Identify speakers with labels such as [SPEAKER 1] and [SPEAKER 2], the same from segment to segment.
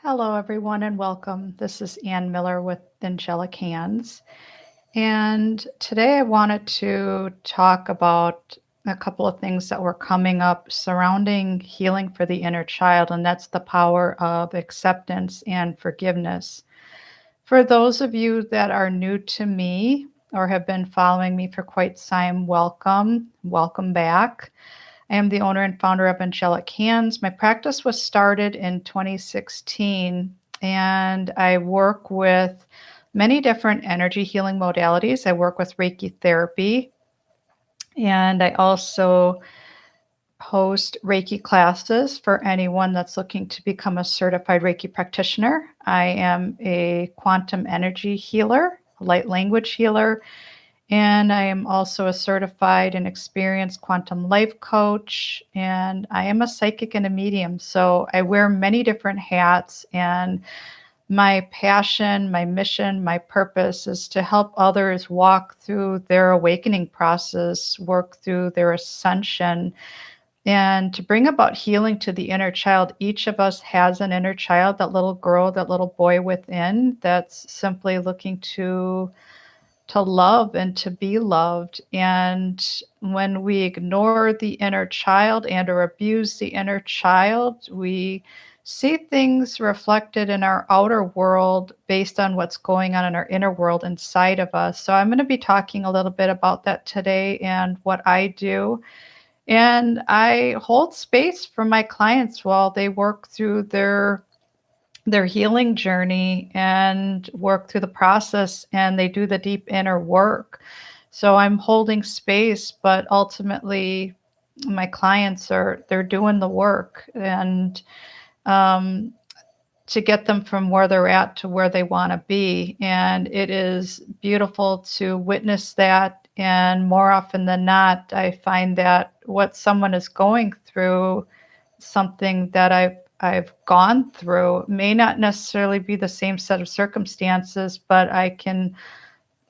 [SPEAKER 1] Hello, everyone, and welcome. This is Ann Miller with Angelic Hands. And today I wanted to talk about a couple of things that were coming up surrounding healing for the inner child, and that's the power of acceptance and forgiveness. For those of you that are new to me or have been following me for quite some time, welcome back. I am the owner and founder of Angelic Hands. My practice was started in 2016, and I work with many different energy healing modalities. I work with Reiki therapy, and I also host Reiki classes for anyone that's looking to become a certified Reiki practitioner. I am a quantum energy healer, light language healer, and I am also a certified and experienced quantum life coach. And I am a psychic and a medium. So I wear many different hats. And my passion, my mission, my purpose is to help others walk through their awakening process, work through their ascension, and to bring about healing to the inner child. Each of us has an inner child, that little girl, that little boy within, that's simply looking to love and to be loved. And when we ignore the inner child and or abuse the inner child, we see things reflected in our outer world based on what's going on in our inner world inside of us. So I'm going to be talking a little bit about that today and what I do. And I hold space for my clients while they work through their healing journey and work through the process, and they do the deep inner work. So I'm holding space, but ultimately my clients they're doing the work, and um, to get them from where they're at to where they want to be. And it is beautiful to witness that. And more often than not, I find that what someone is going through, something that I've gone through, may not necessarily be the same set of circumstances, but I can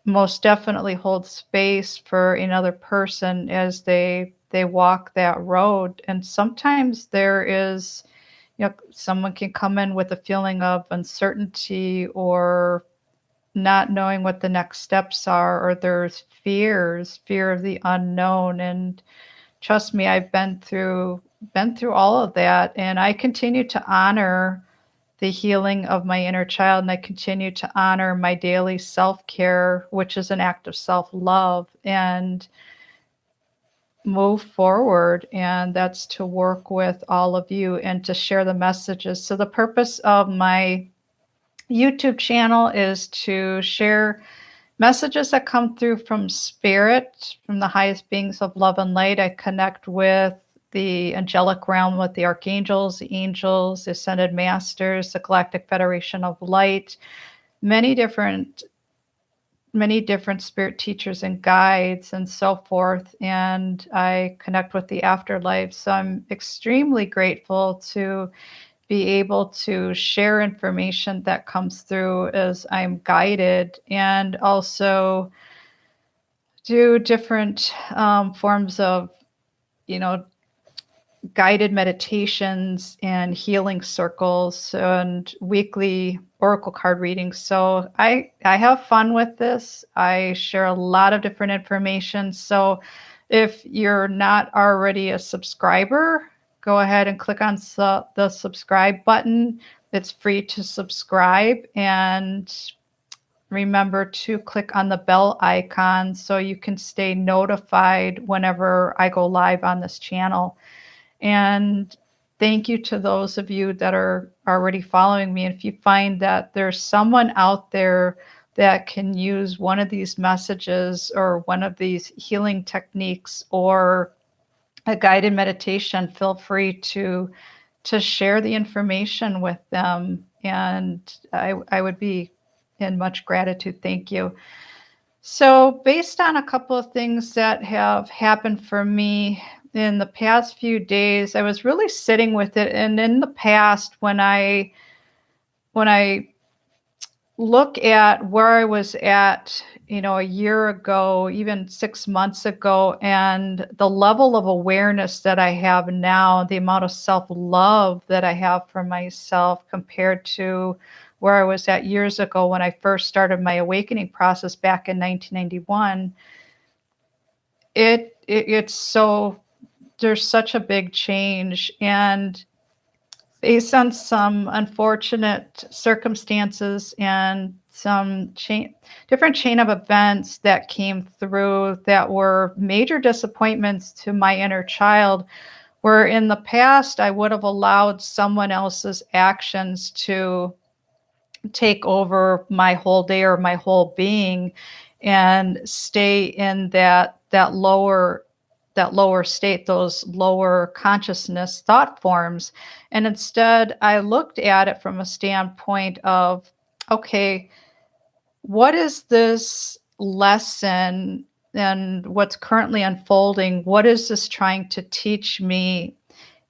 [SPEAKER 1] most definitely hold space for another person as they walk that road. And sometimes there is, someone can come in with a feeling of uncertainty or not knowing what the next steps are, or there's fear of the unknown. And trust me, I've been through all of that, and I continue to honor the healing of my inner child, and I continue to honor my daily self-care, which is an act of self-love, and move forward. And that's to work with all of you and to share the messages. So the purpose of my YouTube channel is to share messages that come through from spirit, from the highest beings of love and light. I connect with the angelic realm, with the archangels, the angels, the ascended masters, the Galactic Federation of Light, many different spirit teachers and guides and so forth. And I connect with the afterlife. So I'm extremely grateful to be able to share information that comes through as I'm guided, and also do different forms of, you know, guided meditations and healing circles and weekly oracle card readings. So I have fun with this. I share a lot of different information. So if you're not already a subscriber, go ahead and click on the subscribe button. It's free to subscribe, and remember to click on the bell icon so you can stay notified whenever I go live on this channel. And thank you to those of you that are already following me. And if you find that there's someone out there that can use one of these messages or one of these healing techniques or a guided meditation, feel free to share the information with them. And I would be in much gratitude. Thank you. So, based on a couple of things that have happened for me in the past few days, I was really sitting with it. And in the past, when I look at where I was at a year ago, even 6 months ago, and the level of awareness that I have now, the amount of self-love that I have for myself compared to where I was at years ago when I first started my awakening process back in 1991, it's so there's such a big change. And based on some unfortunate circumstances and some different chain of events that came through that were major disappointments to my inner child, where in the past I would have allowed someone else's actions to take over my whole day or my whole being and stay in that lower state, those lower consciousness thought forms. And instead I looked at it from a standpoint of, okay, what is this lesson and what's currently unfolding? What is this trying to teach me?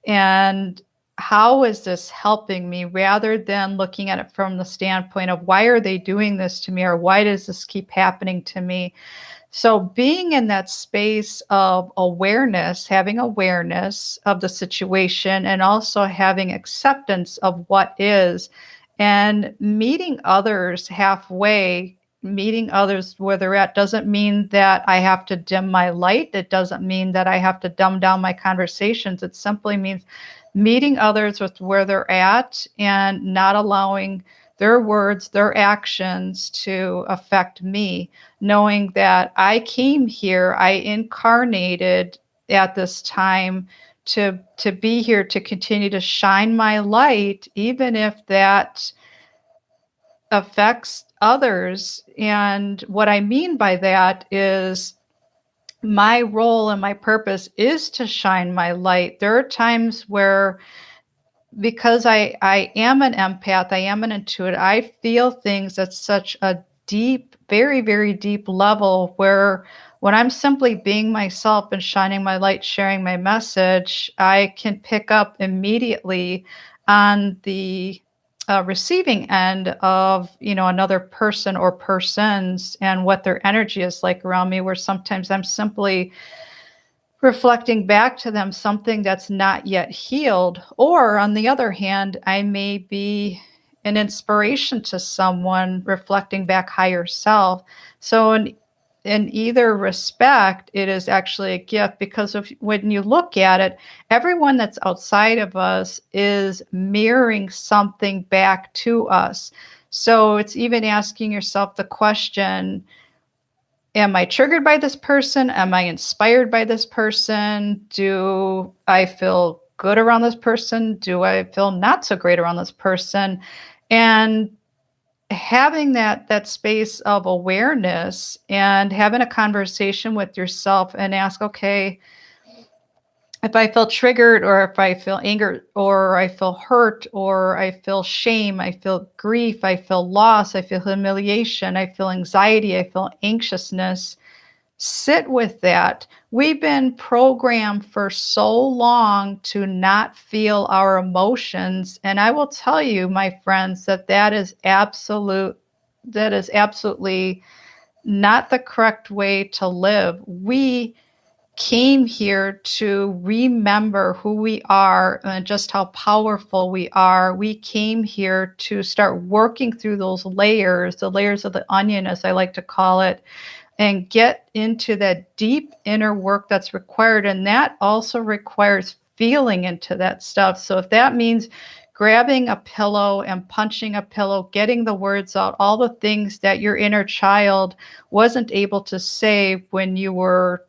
[SPEAKER 1] And how is this helping me, rather than looking at it from the standpoint of why are they doing this to me, or why does this keep happening to me? So being in that space of awareness, having awareness of the situation, and also having acceptance of what is, and meeting others halfway, meeting others where they're at, doesn't mean that I have to dim my light. It doesn't mean that I have to dumb down my conversations. It simply means meeting others with where they're at and not allowing their words, their actions to affect me, knowing that I came here, I incarnated at this time to be here to continue to shine my light, even if that affects others. And what I mean by that is my role and my purpose is to shine my light. There are times where, because I am an empath, I am an intuitive, I feel things at such a deep, very, very deep level, where when I'm simply being myself and shining my light, sharing my message, I can pick up immediately on the receiving end of, another person or persons and what their energy is like around me, where sometimes I'm simply reflecting back to them something that's not yet healed. Or on the other hand, I may be an inspiration to someone, reflecting back higher self. So in either respect, it is actually a gift, because when you look at it, everyone that's outside of us is mirroring something back to us. So it's even asking yourself the question, am I triggered by this person? Am I inspired by this person? Do I feel good around this person? Do I feel not so great around this person? And having that space of awareness and having a conversation with yourself and ask, okay, if I feel triggered, or if I feel anger, or I feel hurt, or I feel shame, I feel grief, I feel loss, I feel humiliation, I feel anxiety, I feel anxiousness, sit with that. We've been programmed for so long to not feel our emotions. And I will tell you, my friends, that is absolutely not the correct way to live. We came here to remember who we are and just how powerful we are. We came here to start working through those layers, the layers of the onion, as I like to call it, and get into that deep inner work that's required. And that also requires feeling into that stuff. So if that means grabbing a pillow and punching a pillow, getting the words out, all the things that your inner child wasn't able to say when you were,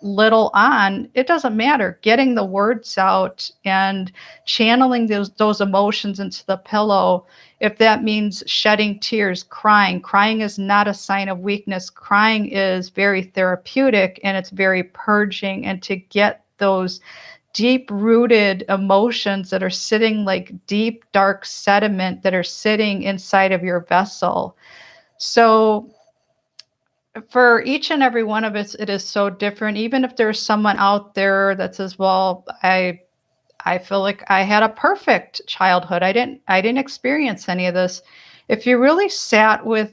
[SPEAKER 1] little on, it doesn't matter. Getting the words out and channeling those emotions into the pillow. If that means shedding tears, crying is not a sign of weakness. Crying is very therapeutic, and it's very purging. And to get those deep rooted emotions that are sitting like deep, dark sediment that are sitting inside of your vessel. So for each and every one of us, it is so different. Even if there's someone out there that says, well, I feel like I had a perfect childhood. I didn't experience any of this. If you really sat with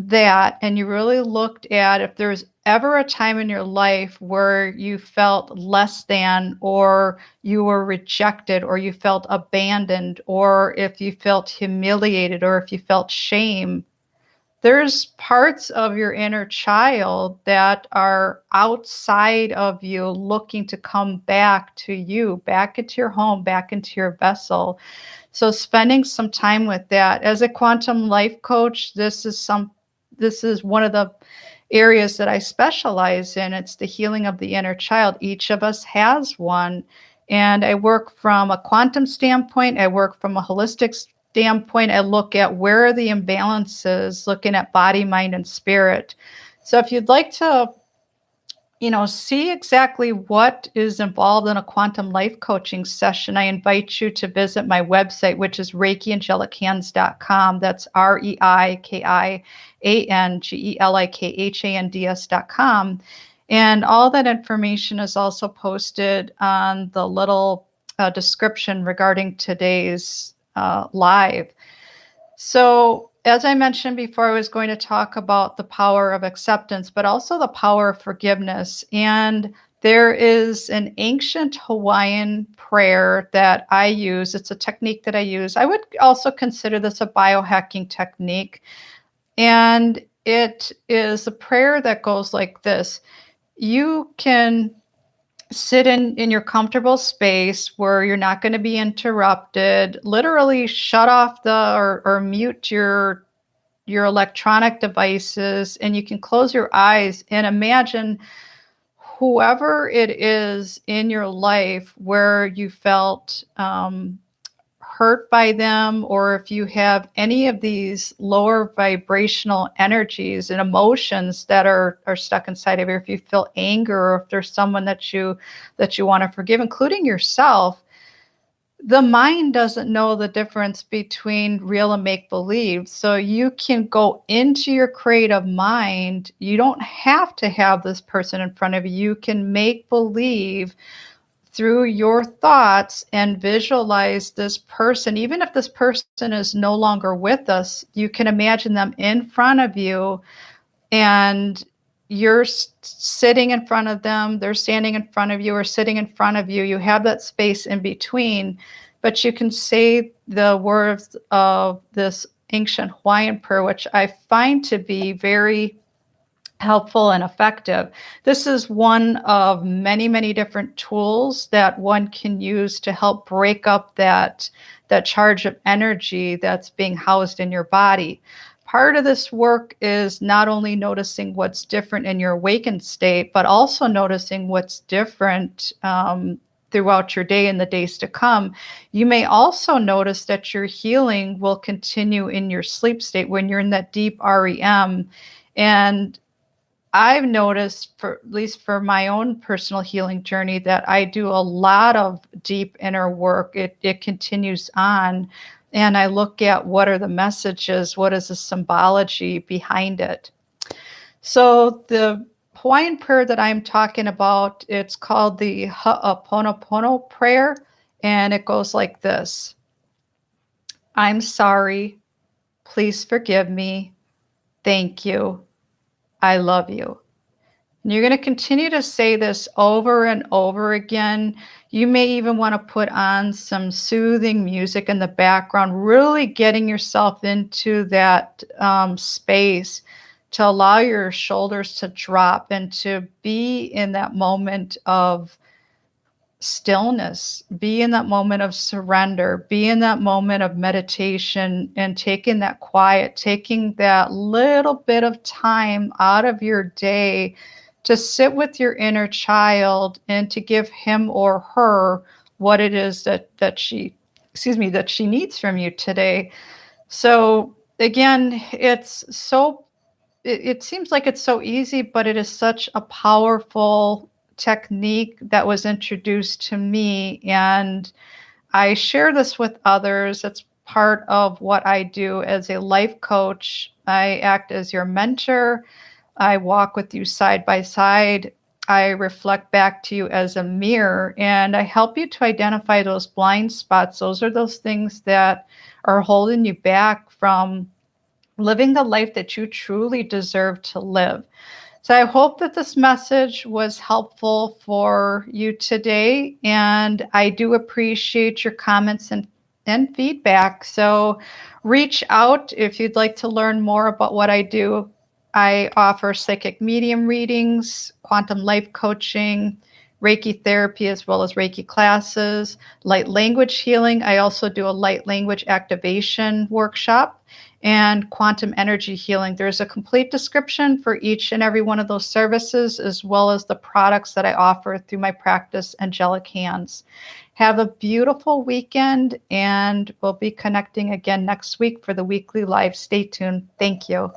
[SPEAKER 1] that and you really looked at if there's ever a time in your life where you felt less than, or you were rejected, or you felt abandoned, or if you felt humiliated, or if you felt shame, there's parts of your inner child that are outside of you looking to come back to you, back into your home, back into your vessel. So spending some time with that. As a quantum life coach, this is one of the areas that I specialize in. It's the healing of the inner child. Each of us has one. And I work from a quantum standpoint, I work from a holistic standpoint. I look at where are the imbalances, looking at body, mind, and spirit. So if you'd like to see exactly what is involved in a quantum life coaching session, I invite you to visit my website, which is reikiangelichansds.com. That's reikiangelikands.com. And all that information is also posted on the little description regarding today's live. So, as I mentioned before, I was going to talk about the power of acceptance, but also the power of forgiveness. And there is an ancient Hawaiian prayer that I use. It's a technique that I use. I would also consider this a biohacking technique. And it is a prayer that goes like this. You can sit in your comfortable space where you're not going to be interrupted. Literally shut off or mute your electronic devices, and you can close your eyes and imagine whoever it is in your life where you felt hurt by them, or if you have any of these lower vibrational energies and emotions that are stuck inside of you, if you feel anger, or if there's someone that you want to forgive, including yourself. The mind doesn't know the difference between real and make believe. So you can go into your creative mind. You don't have to have this person in front of you. You can make believe through your thoughts and visualize this person. Even if this person is no longer with us, you can imagine them in front of you, and you're sitting in front of them, they're standing in front of you or sitting in front of you. You have that space in between, but you can say the words of this ancient Hawaiian prayer, which I find to be very helpful and effective. This is one of many, many different tools that one can use to help break up that charge of energy that's being housed in your body. Part of this work is not only noticing what's different in your awakened state, but also noticing what's different throughout your day and the days to come. You may also notice that your healing will continue in your sleep state when you're in that deep REM. And I've noticed, for at least for my own personal healing journey, that I do a lot of deep inner work. It continues on, and I look at what are the messages, what is the symbology behind it. So the Hawaiian prayer that I'm talking about, it's called the Ha'aponopono prayer, and it goes like this. I'm sorry. Please forgive me. Thank you. I love you. And you're going to continue to say this over and over again. You may even want to put on some soothing music in the background, really getting yourself into that space to allow your shoulders to drop and to be in that moment of stillness, be in that moment of surrender, be in that moment of meditation, and taking that quiet, taking that little bit of time out of your day to sit with your inner child and to give him or her what it is that she needs from you today. So again, it seems like it's so easy, but it is such a powerful technique that was introduced to me, and I share this with others. It's part of what I do as a life coach. I act as your mentor. I walk with you side by side. I reflect back to you as a mirror, and I help you to identify those blind spots. Those are those things that are holding you back from living the life that you truly deserve to live. So I hope that this message was helpful for you today. And I do appreciate your comments and feedback. So reach out if you'd like to learn more about what I do. I offer psychic medium readings, quantum life coaching, Reiki therapy, as well as Reiki classes, light language healing. I also do a light language activation workshop and quantum energy healing. There's a complete description for each and every one of those services, as well as the products that I offer through my practice, Angelic Hands. Have a beautiful weekend, and we'll be connecting again next week for the weekly live. Stay tuned. Thank you.